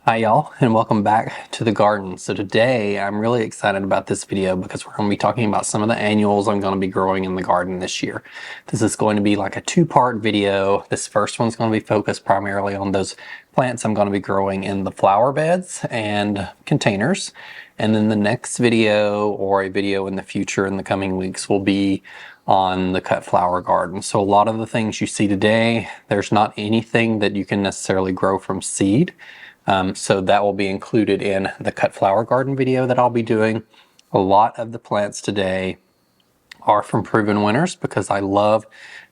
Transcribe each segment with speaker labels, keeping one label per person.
Speaker 1: Hi y'all, and welcome back to the garden. So today I'm really excited about this video because we're going to be talking about some of the annuals I'm going to be growing in the garden this year. This is going to be like a two-part video. This first one's going to be focused primarily on those plants I'm going to be growing in the flower beds and containers. And then the next video, or a video in the future in the coming weeks, will be on the cut flower garden. So a lot of the things you see today, there's not anything that you can necessarily grow from seed. So that will be included in the cut flower garden video that I'll be doing. A lot of the plants today are from proven winners because I love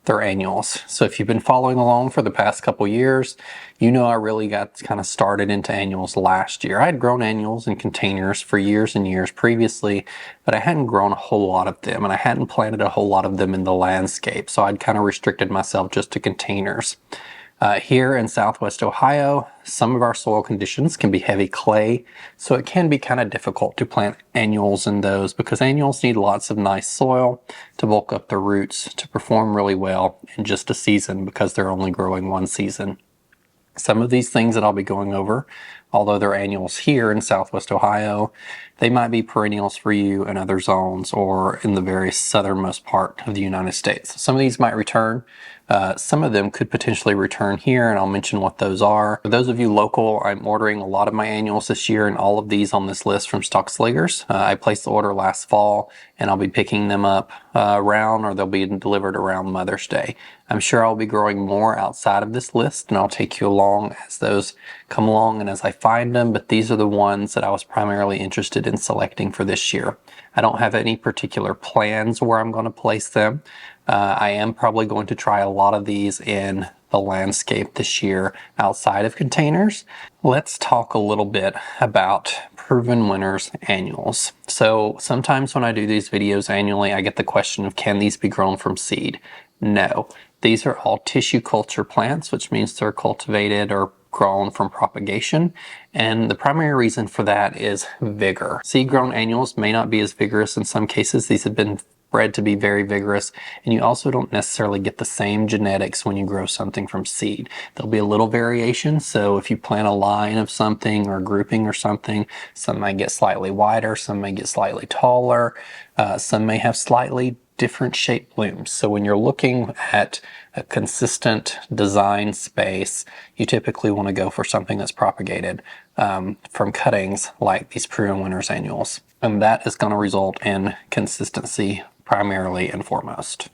Speaker 1: their annuals. So if you've been following along for the past couple years, you know I really got kind of started into annuals last year. I had grown annuals in containers for years and years previously, but I hadn't grown a whole lot of them, and I hadn't planted a whole lot of them in the landscape. So I'd kind of restricted myself just to containers. Here in Southwest Ohio, some of our soil conditions can be heavy clay, so it can be kind of difficult to plant annuals in those because annuals need lots of nice soil to bulk up their roots to perform really well in just a season because they're only growing one season. Some of these things that I'll be going over, although they're annuals here in Southwest Ohio, they might be perennials for you in other zones or in the very southernmost part of the United States. Some of these might return. Some of them could potentially return here, and I'll mention what those are. For those of you local, I'm ordering a lot of my annuals this year, and all of these on this list from Stockslagers. I placed the order last fall, and I'll be picking them up or they'll be delivered around Mother's Day. I'm sure I'll be growing more outside of this list, and I'll take you along as those come along and as I find them, but these are the ones that I was primarily interested in selecting for this year. I don't have any particular plans where I'm going to place them. I am probably going to try a lot of these in the landscape this year outside of containers. Let's talk a little bit about proven winners annuals. So sometimes when I do these videos annually, I get the question of, can these be grown from seed? No, these are all tissue culture plants, which means they're cultivated or grown from propagation, and the primary reason for that is vigor. Seed-grown annuals may not be as vigorous in some cases. These have been bred to be very vigorous, and you also don't necessarily get the same genetics when you grow something from seed. There'll be a little variation, so if you plant a line of something or a grouping or something, some might get slightly wider, some may get slightly taller, some may have slightly different shaped blooms. So when you're looking at a consistent design space, you typically want to go for something that's propagated from cuttings like these proven winners annuals. And that is going to result in consistency primarily and foremost.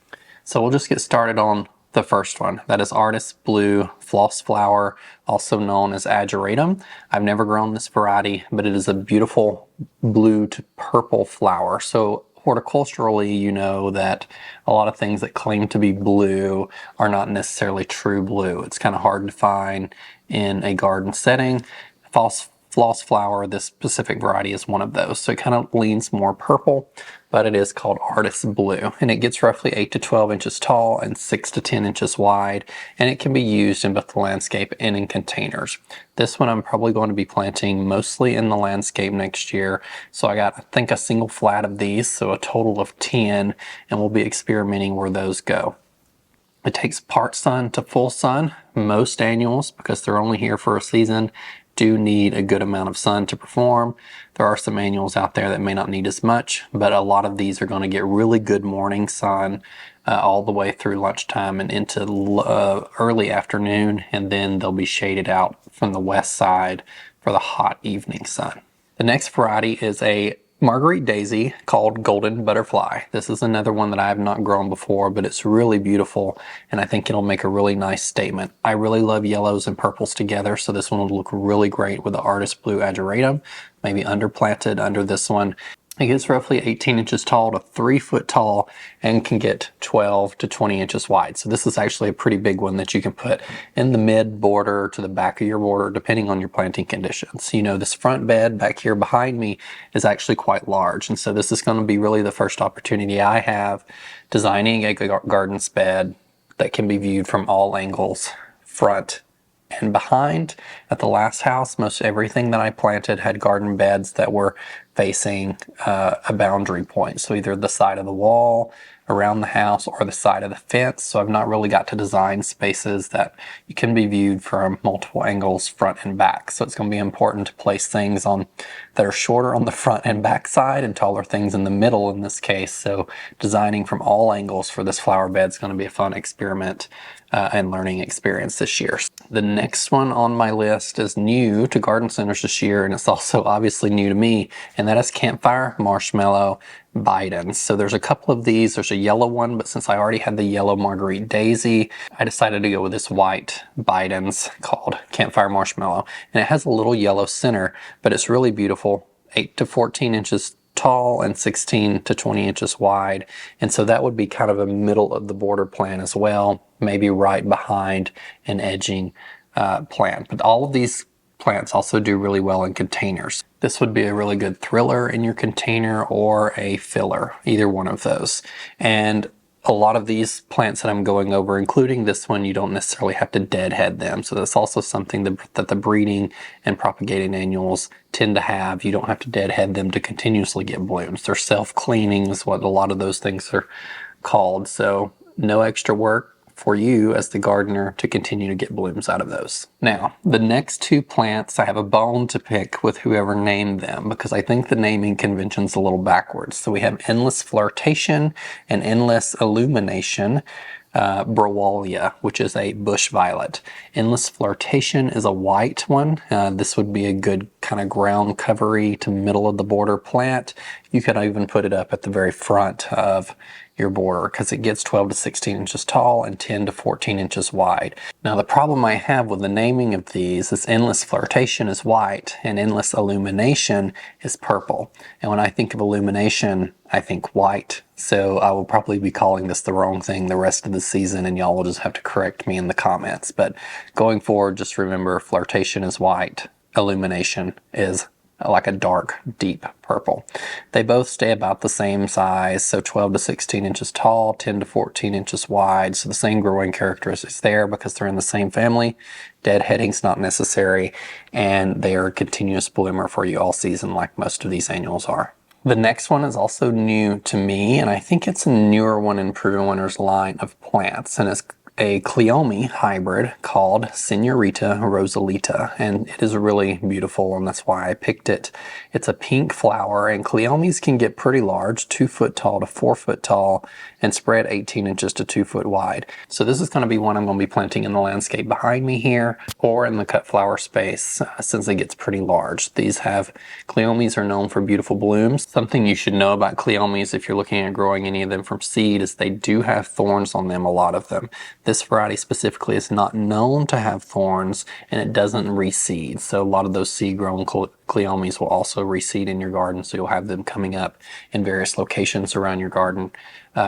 Speaker 1: So we'll just get started on the first one. That is Artist Blue Floss Flower, also known as 𝗟𝗶𝗸𝗲. I've never grown this variety, but it is a beautiful blue to purple flower. So horticulturally, you know that a lot of things that claim to be blue are not necessarily true blue. It's kind of hard to find in a garden setting. Floss flower, this specific variety, is one of those. So it kind of leans more purple, but it is called Artist Blue. And it gets roughly 8 to 12 inches tall and 6 to 10 inches wide. And it can be used in both the landscape and in containers. This one I'm probably going to be planting mostly in the landscape next year. So I got, I think, a single flat of these, so a total of 10, and we'll be experimenting where those go. It takes part sun to full sun. Most annuals, because they're only here for a season, do need a good amount of sun to perform. There are some annuals out there that may not need as much, but a lot of these are going to get really good morning sun all the way through lunchtime and into early afternoon, and then they'll be shaded out from the west side for the hot evening sun. The next variety is a Marguerite daisy called Golden Butterfly. This is another one that I have not grown before, but it's really beautiful, and I think it'll make a really nice statement. I really love yellows and purples together, so this one will look really great with the Artist Blue 𝗟𝗶𝗸𝗲, maybe underplanted under this one. It gets roughly 18 inches tall to 3 foot tall and can get 12 to 20 inches wide. So this is actually a pretty big one that you can put in the mid border to the back of your border, depending on your planting conditions. You know, this front bed back here behind me is actually quite large. And so this is going to be really the first opportunity I have designing a garden's bed that can be viewed from all angles, front and behind. At the last house, most everything that I planted had garden beds that were facing a boundary point. So either the side of the wall, around the house, or the side of the fence. So I've not really got to design spaces that you can be viewed from multiple angles, front and back. So it's going to be important to place things on that are shorter on the front and back side and taller things in the middle in this case. So designing from all angles for this flower bed is going to be a fun experiment and learning experience this year. The next one on my list is new to garden centers this year, and it's also obviously new to me, and that is Campfire Marshmallow 𝗟𝗶𝗸𝗲. So there's a couple of these. There's a yellow one, but since I already had the yellow Marguerite Daisy, I decided to go with this white 𝗟𝗟𝗸𝗲 called Campfire Marshmallow. And it has a little yellow center, but it's really beautiful. 8 to 14 inches tall and 16 to 20 inches wide. And so that would be kind of a middle of the border plant as well, maybe right behind an edging plant. But all of these plants also do really well in containers. This would be a really good thriller in your container or a filler, either one of those. And a lot of these plants that I'm going over, including this one, you don't necessarily have to deadhead them. So that's also something that the breeding and propagating annuals tend to have. You don't have to deadhead them to continuously get blooms. They're self-cleaning is what a lot of those things are called. So no extra work for you as the gardener to continue to get blooms out of those. Now, the next two plants, I have a bone to pick with whoever named them because I think the naming convention's a little backwards. So we have Endless Flirtation and Endless Illumination 𝗟𝗶𝗸𝗲, which is a bush violet. Endless Flirtation is a white one. This would be a good kind of ground covery to middle of the border plant. You could even put it up at the very front of your border because it gets 12 to 16 inches tall and 10 to 14 inches wide. Now the problem I have with the naming of these is Endless Flirtation is white and Endless Illumination is purple. And when I think of illumination, I think white. So I will probably be calling this the wrong thing the rest of the season, and y'all will just have to correct me in the comments. But going forward, just remember Flirtation is white, Illumination is like a dark, deep purple. They both stay about the same size, so 12 to 16 inches tall, 10 to 14 inches wide. So the same growing characteristics there because they're in the same family. Deadheading's not necessary, and they are a continuous bloomer for you all season like most of these annuals are. The next one is also new to me, and I think it's a newer one in Proven Winners line of plants, and it's a 𝗟𝗏𝗀 hybrid called Senorita Rosalita, and it is really beautiful, and that's why I picked it. It's a pink flower, and 𝗟𝗏𝗀s can get pretty large, 2 foot tall to 4 foot tall, and spread 18 inches to 2 foot wide. So this is going to be one I'm going to be planting in the landscape behind me here, or in the cut flower space, since it gets pretty large. These have, 𝗟𝗏𝗀s are known for beautiful blooms. Something you should know about 𝗟𝗏𝗀s if you're looking at growing any of them from seed is they do have thorns on them, a lot of them. This variety specifically is not known to have thorns, and it doesn't reseed. So a lot of those seed-grown 𝗟𝗏𝗀s will also reseed in your garden, so you'll have them coming up in various locations around your garden,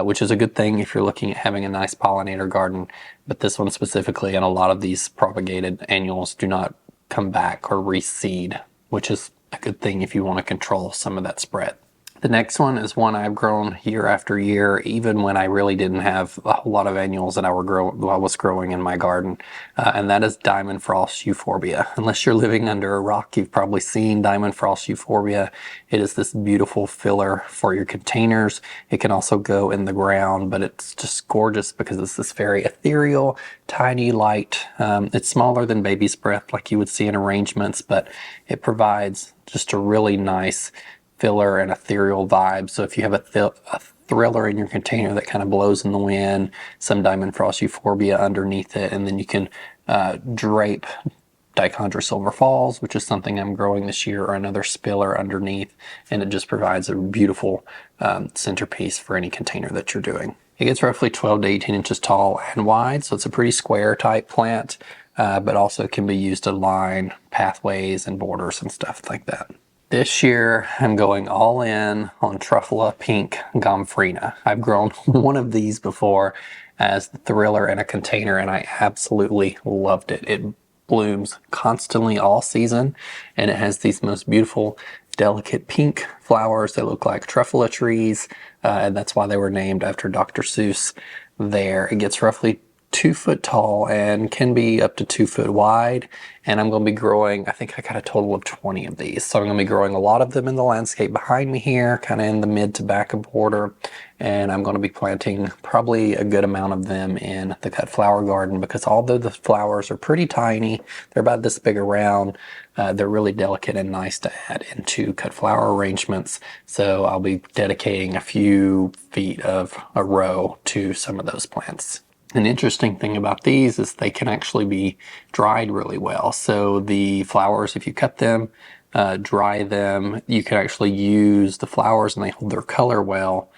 Speaker 1: which is a good thing if you're looking at having a nice pollinator garden. But this one specifically, and a lot of these propagated annuals, do not come back or reseed, which is a good thing if you want to control some of that spread. The next one is one I've grown year after year, even when I really didn't have a whole lot of annuals that I was growing in my garden, and that is Diamond Frost Euphoria. Unless you're living under a rock, you've probably seen Diamond Frost Euphoria. It is this beautiful filler for your containers. It can also go in the ground, but it's just gorgeous because it's this very ethereal, tiny light. It's smaller than baby's breath like you would see in arrangements, but it provides just a really nice filler and ethereal vibe. So if you have a thriller in your container that kind of blows in the wind, some Diamond Frost Euphoria underneath it, and then you can drape Dichondra Silver Falls, which is something I'm growing this year, or another spiller underneath, and it just provides a beautiful centerpiece for any container that you're doing. It gets roughly 12 to 18 inches tall and wide, so it's a pretty square type plant, but also can be used to line pathways and borders and stuff like that. This year, I'm going all in on Truffa Pink Gamfrina. I've grown one of these before as the thriller in a container, and I absolutely loved it. It blooms constantly all season, and it has these most beautiful, delicate pink flowers that look like truffula trees, and that's why they were named after Dr. Seuss there. It gets roughly 2 foot tall and can be up to 2 foot wide. And I'm going to be growing, I think I got a total of 20 of these. So I'm going to be growing a lot of them in the landscape behind me here, kind of in the mid to back border. And I'm going to be planting probably a good amount of them in the cut flower garden, because although the flowers are pretty tiny, they're about this big around, they're really delicate and nice to add into cut flower arrangements. So I'll be dedicating a few feet of a row to some of those plants. An interesting thing about these is they can actually be dried really well. So the flowers, if you cut them, dry them, you can actually use the flowers and they hold their color well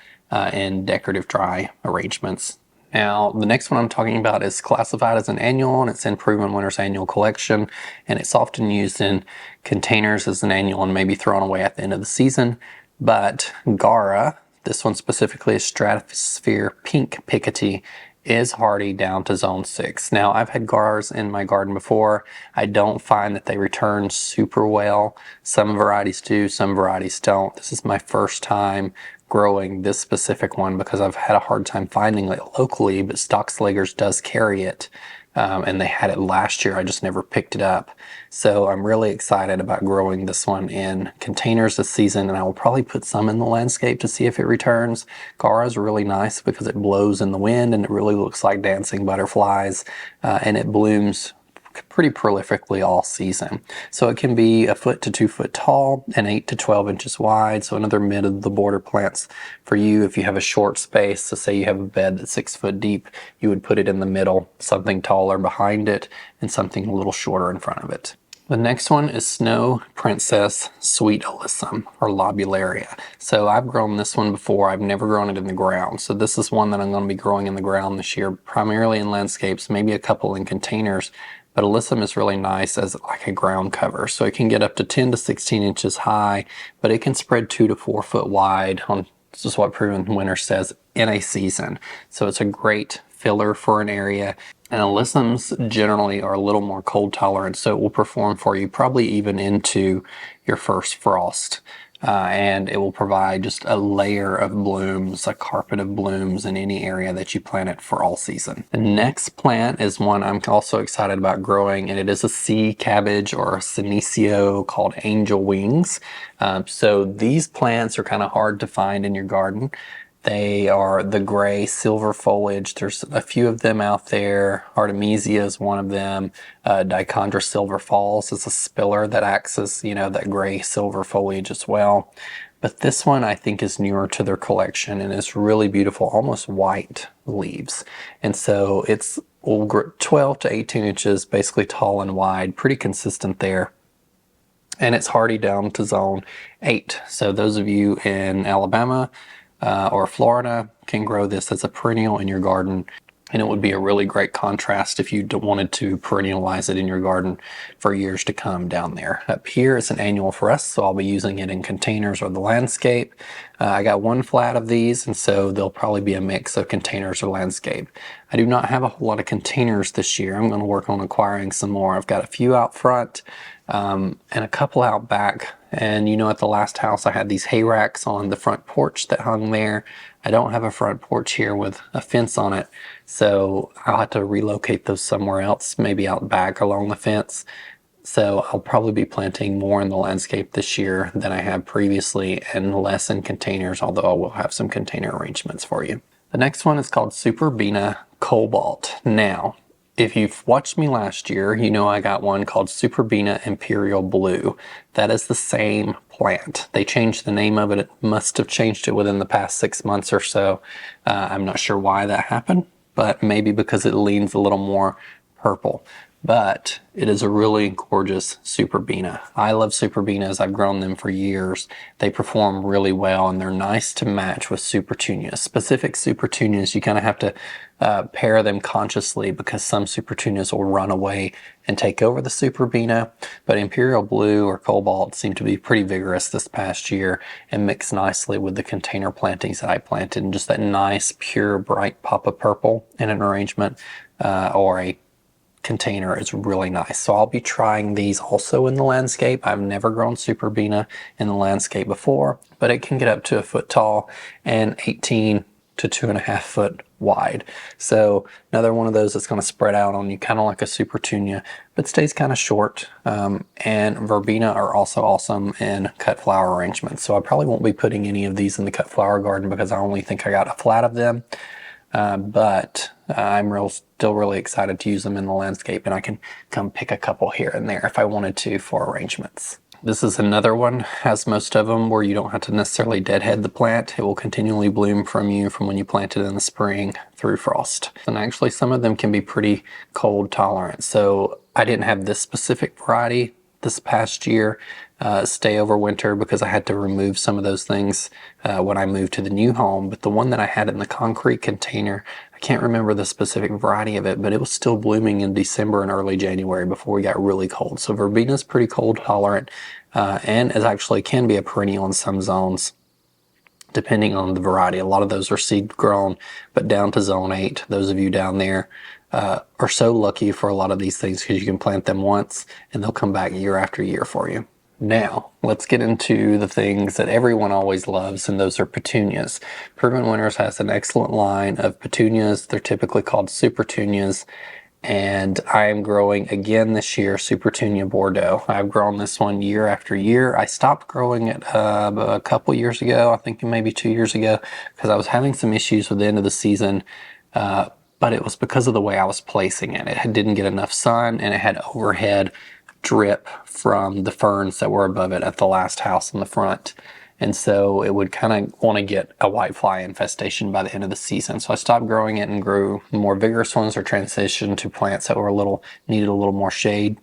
Speaker 1: in decorative dry arrangements. Now, the next one I'm talking about is classified as an annual, and it's in Proven Winners Annual Collection, and it's often used in containers as an annual and maybe thrown away at the end of the season. But 𝗟𝗶𝗸𝗲, this one specifically is Stratosphere Pink Picotee, is hardy down to zone 6. Now, I've had 𝗟𝗶𝗸𝗲s in my garden before. I don't find that they return super well. Some varieties do, some varieties don't. This is my first time growing this specific one because I've had a hard time finding it locally, but Stockslagers does carry it. And they had it last year. I just never picked it up. So I'm really excited about growing this one in containers this season, and I will probably put some in the landscape to see if it returns. 𝗟𝗶𝗸𝗲 is really nice because it blows in the wind and it really looks like dancing butterflies, and it blooms pretty prolifically all season. So it can be 1 foot to 2 foot tall and 8 to 12 inches wide. So another mid of the border plants for you if you have a short space. So say you have a bed that's 6 foot deep, you would put it in the middle, something taller behind it and something a little shorter in front of it. The next one is Snow Princess Sweet Alysum, or Lobularia. So I've grown this one before. I've never grown it in the ground. So this is one that I'm going to be growing in the ground this year, primarily in landscapes, maybe a couple in containers. But Alysum is really nice as like a ground cover. So it can get up to 10 to 16 inches high, but it can spread 2 to 4 foot wide on, this is what Proven Winner says, in a season. So it's a great filler for an area. And Alysums generally are a little more cold tolerant, so it will perform for you probably even into your first frost. And it will provide just a layer of blooms, a carpet of blooms in any area that you plant it for all season. The next plant is one I'm also excited about growing, and it is a sea cabbage or a senecio called angel wings. So these plants are kind of hard to find in your garden. They are the gray silver foliage. There's a few of them out there. Artemisia is one of them. Dichondra silver falls is a spiller that acts as, you know, that gray silver foliage as well. But this one I think is newer to their collection and it's really beautiful, almost white leaves. And so it's 12 to 18 inches, basically tall and wide, pretty consistent there. And it's hardy down to zone 8. So those of you in Alabama, or Florida can grow this as a perennial in your garden, and it would be a really great contrast if you wanted to perennialize it in your garden for years to come down there. Up here it's an annual for us, so I'll be using it in containers or the landscape. I got one flat of these, and so they'll probably be a mix of containers or landscape. I do not have a whole lot of containers this year. I'm going to work on acquiring some more. I've got a few out front and a couple out back. And you know, at the last house I had these hay racks on the front porch that hung there. I don't have a front porch here with a fence on it, so I'll have to relocate those somewhere else, maybe out back along the fence. So I'll probably be planting more in the landscape this year than I have previously, and less in containers, although I will have some container arrangements for you. The next one is called Superbena Cobalt. Now, if you've watched me last year, you know I got one called Superbena Imperial Blue. That is the same plant. They changed the name of it. It must have changed it within the past 6 months or so. I'm not sure why that happened, but maybe because it leans a little more purple. But it is a really gorgeous Superbena. I love Superbenas. I've grown them for years. They perform really well and they're nice to match with Supertunias. Specific Supertunias, you kind of have to pair them consciously because some Supertunias will run away and take over the Superbena. But Imperial Blue or Cobalt seem to be pretty vigorous this past year and mix nicely with the container plantings that I planted. And just that nice, pure, bright pop of purple in an arrangement or a container is really nice. So I'll be trying these also in the landscape. I've never grown Superbena in the landscape before, but it can get up to 1 foot tall and 18 to 2.5 foot wide. So another one of those that's going to spread out on you, kind of like a Supertunia, but stays kind of short. And verbena are also awesome in cut flower arrangements. So I probably won't be putting any of these in the cut flower garden because I only think I got a flat of them. But I'm still really excited to use them in the landscape, and I can come pick a couple here and there if I wanted to for arrangements. This is another one, as most of them, where you don't have to necessarily deadhead the plant. It will continually bloom from when you plant it in the spring through frost. And actually some of them can be pretty cold tolerant. So I didn't have this specific variety this past year stay over winter because I had to remove some of those things when I moved to the new home. But the one that I had in the concrete container, I can't remember the specific variety of it, but it was still blooming in December and early January before we got really cold. So verbena is pretty cold tolerant and it actually can be a perennial in some zones depending on the variety. A lot of those are seed grown, but down to zone 8, those of you down there are so lucky for a lot of these things because you can plant them once and they'll come back year after year for you. Now, let's get into the things that everyone always loves, and those are petunias. Proven Winners has an excellent line of petunias. They're typically called Supertunias, and I am growing again this year Supertunia Bordeaux. I've grown this one year after year. I stopped growing it a couple years ago, I think maybe 2 years ago, because I was having some issues with the end of the season, but it was because of the way I was placing it. It didn't get enough sun, and it had overhead drip from the ferns that were above it at the last house in the front. And so it would kind of want to get a whitefly infestation by the end of the season. So I stopped growing it and grew more vigorous ones or transitioned to plants that needed a little more shade.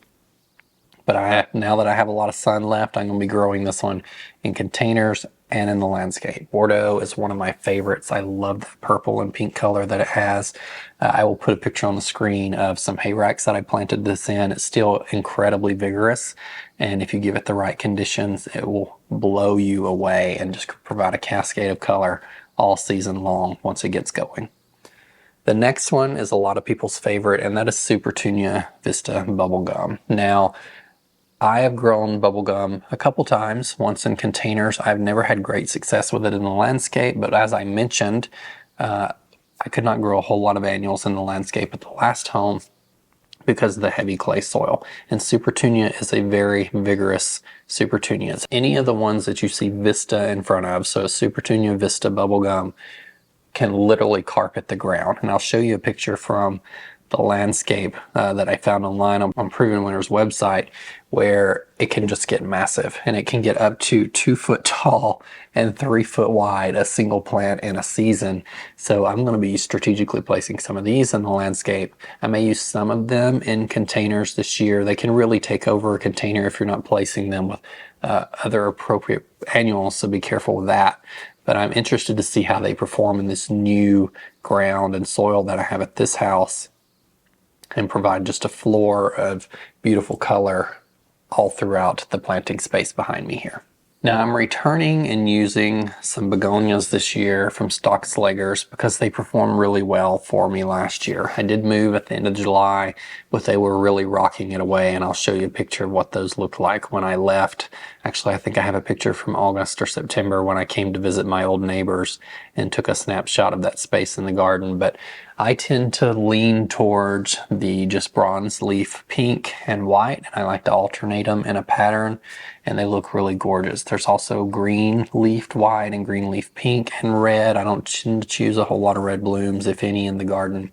Speaker 1: But now that I have a lot of sun left, I'm going to be growing this one in containers and in the landscape. Bordeaux is one of my favorites. I love the purple and pink color that it has. I will put a picture on the screen of some hay racks that I planted this in. It's still incredibly vigorous, and if you give it the right conditions, it will blow you away and just provide a cascade of color all season long once it gets going. The next one is a lot of people's favorite, and that is Supertunia Vista bubblegum. Now, I have grown bubblegum a couple times, once in containers. I've never had great success with it in the landscape, but as I mentioned, I could not grow a whole lot of annuals in the landscape at the last home because of the heavy clay soil. And Supertunia is a very vigorous Supertunia. Any of the ones that you see Vista in front of, so Supertunia Vista bubblegum, can literally carpet the ground. And I'll show you a picture from the landscape that I found online on Proven Winners website, where it can just get massive, and it can get up to 2 foot tall and 3 foot wide, a single plant in a season. So I'm going to be strategically placing some of these in the landscape. I may use some of them in containers this year. They can really take over a container if you're not placing them with other appropriate annuals, so be careful with that. But I'm interested to see how they perform in this new ground and soil that I have at this house, and provide just a floor of beautiful color all throughout the planting space behind me here. Now I'm returning and using some begonias this year from Stock Slegers because they performed really well for me last year. I did move at the end of July, but they were really rocking it away, and I'll show you a picture of what those looked like when I left. Actually, I think I have a picture from August or September when I came to visit my old neighbors and took a snapshot of that space in the garden. But I tend to lean towards the just bronze leaf pink and white, and I like to alternate them in a pattern, and they look really gorgeous. There's also green leafed white and green leaf pink and red. I don't tend to choose a whole lot of red blooms, if any, in the garden.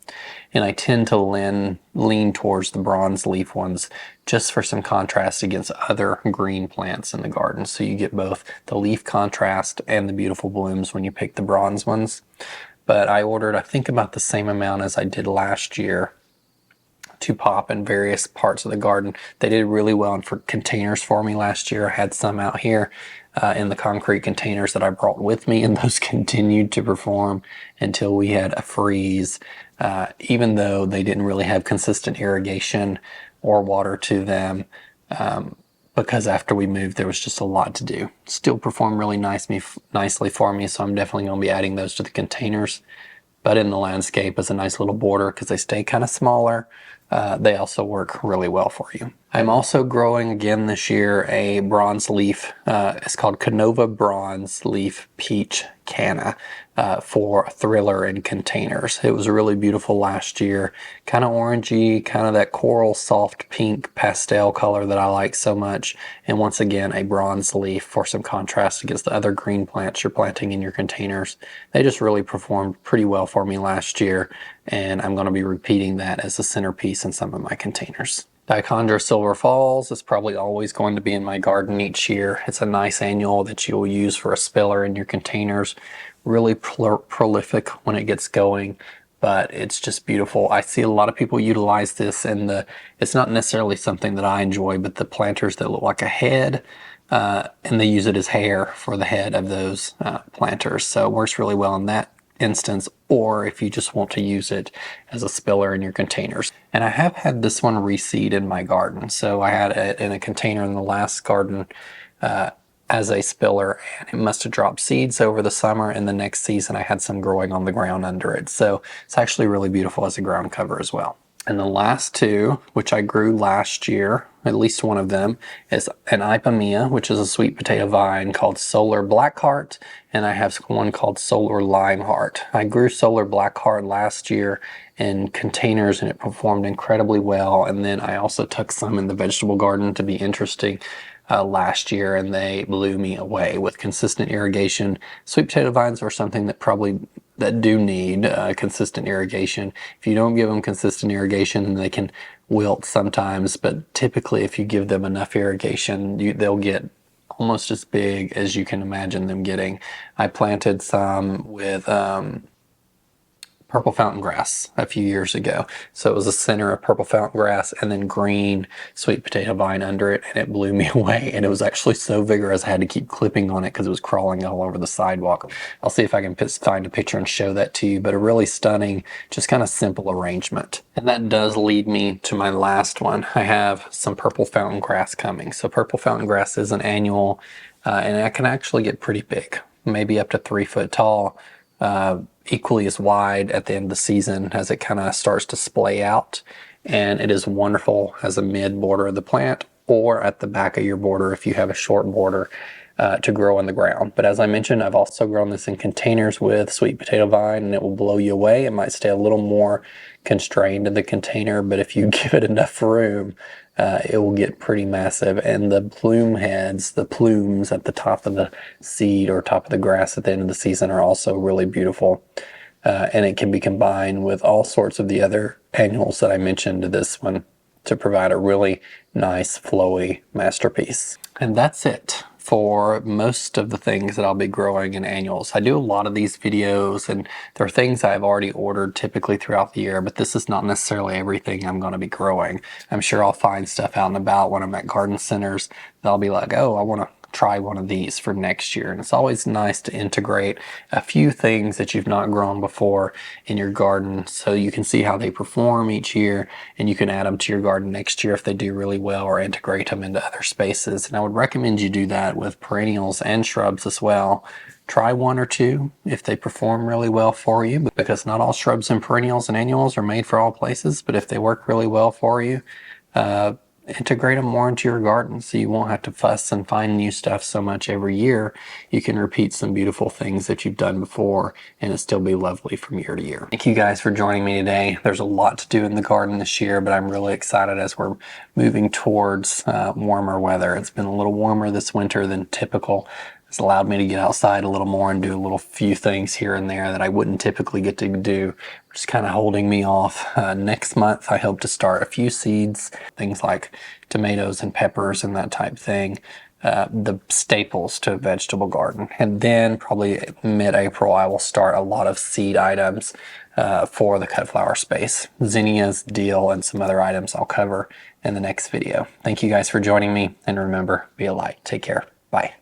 Speaker 1: And I tend to lean towards the bronze leaf ones just for some contrast against other green plants in the garden. So you get both the leaf contrast and the beautiful blooms when you pick the bronze ones. But I ordered, I think, about the same amount as I did last year to pop in various parts of the garden. They did really well in containers for me last year. I had some out here in the concrete containers that I brought with me, and those continued to perform until we had a freeze, even though they didn't really have consistent irrigation or water to them, because after we moved there was just a lot to do. Still performed really nicely for me, so I'm definitely going to be adding those to the containers. But in the landscape as a nice little border, because they stay kind of smaller, they also work really well for you. I'm also growing again this year a bronze leaf. It's called Kenova Bronze Leaf Peach Canna for Thriller in containers. It was really beautiful last year. Kind of orangey, kind of that coral soft pink pastel color that I like so much. And once again, a bronze leaf for some contrast against the other green plants you're planting in your containers. They just really performed pretty well for me last year, and I'm going to be repeating that as a centerpiece in some of my containers. Dichondra Silver Falls is probably always going to be in my garden each year. It's a nice annual that you'll use for a spiller in your containers. Really prolific when it gets going, but it's just beautiful. I see a lot of people utilize this in it's not necessarily something that I enjoy, but the planters that look like a head, and they use it as hair for the head of those planters. So it works really well in that instance, or if you just want to use it as a spiller in your containers. And I have had this one reseed in my garden. So I had it in a container in the last garden as a spiller, and it must have dropped seeds over the summer, and the next season I had some growing on the ground under it. So it's actually really beautiful as a ground cover as well. And the last two, which I grew last year, at least one of them, is an 𝗟𝗶𝗸𝗲, which is a sweet potato vine called Solar Blackheart, and I have one called Solar Limeheart. I grew Solar Blackheart last year in containers, and it performed incredibly well. And then I also took some in the vegetable garden to be interesting last year, and they blew me away with consistent irrigation. Sweet potato vines are something that do need consistent irrigation. If you don't give them consistent irrigation, then they can wilt sometimes, but typically if you give them enough irrigation, they'll get almost as big as you can imagine them getting. I planted some with purple fountain grass a few years ago. So it was a center of purple fountain grass and then green sweet potato vine under it, and it blew me away. And it was actually so vigorous I had to keep clipping on it because it was crawling all over the sidewalk. I'll see if I can find a picture and show that to you, but a really stunning, just kind of simple arrangement. And that does lead me to my last one. I have some purple fountain grass coming. So purple fountain grass is an annual, and it can actually get pretty big, maybe up to 3 foot tall. Equally as wide at the end of the season as it kind of starts to splay out, and it is wonderful as a mid border of the plant or at the back of your border if you have a short border to grow in the ground. But as I mentioned, I've also grown this in containers with sweet potato vine, and it will blow you away. It might stay a little more constrained in the container, but if you give it enough room, it will get pretty massive. And the plume heads, the plumes at the top of the seed or top of the grass at the end of the season are also really beautiful. And it can be combined with all sorts of the other annuals that I mentioned to this one to provide a really nice flowy masterpiece. And that's it for most of the things that I'll be growing in annuals. I do a lot of these videos, and there are things I've already ordered typically throughout the year, but this is not necessarily everything I'm going to be growing. I'm sure I'll find stuff out and about when I'm at garden centers that I'll be like, oh, I want to try one of these for next year. And it's always nice to integrate a few things that you've not grown before in your garden so you can see how they perform each year, and you can add them to your garden next year if they do really well, or integrate them into other spaces. And I would recommend you do that with perennials and shrubs as well. Try one or two if they perform really well for you, because not all shrubs and perennials and annuals are made for all places, but if they work really well for you, integrate them more into your garden so you won't have to fuss and find new stuff so much every year. You can repeat some beautiful things that you've done before and it still be lovely from year to year. Thank you guys for joining me today. There's a lot to do in the garden this year, but I'm really excited as we're moving towards warmer weather. It's been a little warmer this winter than typical. It's allowed me to get outside a little more and do a little few things here and there that I wouldn't typically get to do, which is kind of holding me off. Next month, I hope to start a few seeds, things like tomatoes and peppers and that type thing, the staples to a vegetable garden. And then probably mid-April, I will start a lot of seed items for the cut flower space. Zinnias, dill, and some other items I'll cover in the next video. Thank you guys for joining me, and remember, be a light. Take care. Bye.